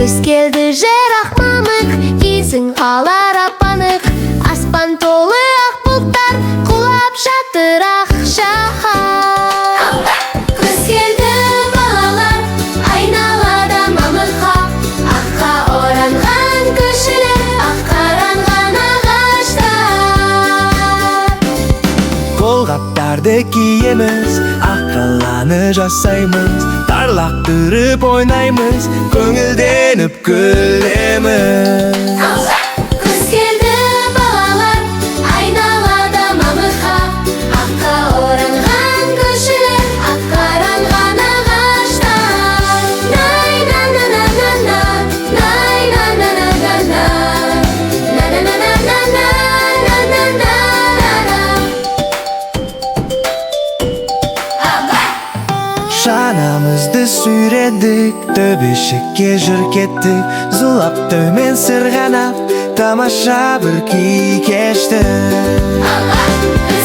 Kız keldi jырақ мамык, изің алар апанық. Аспан толы ақ бұлттар, құлап жатыр ақ шаһар. Kız келді балалар, айналада мамыққа. Аққа оранған көшелер, ақ қаранған ағаштар. Қолғаптарды киеміз, аққаланы жасаймыз, тарлақтырып ойнаймыз, көңілденіп күлеміз. Kız келді балалар, айналада мамыққа. Аққа оранған көшелер, ақ қаранған ағаштар. Най-на-на-на-на-на, най-на-на-на-на-на, на-на-на-на-на-на-на-на-на. Шанамызды сүйредік, төбешікке жүр кеттік, зулап төмен сырғанап, тамаша бір күй кештік. Kız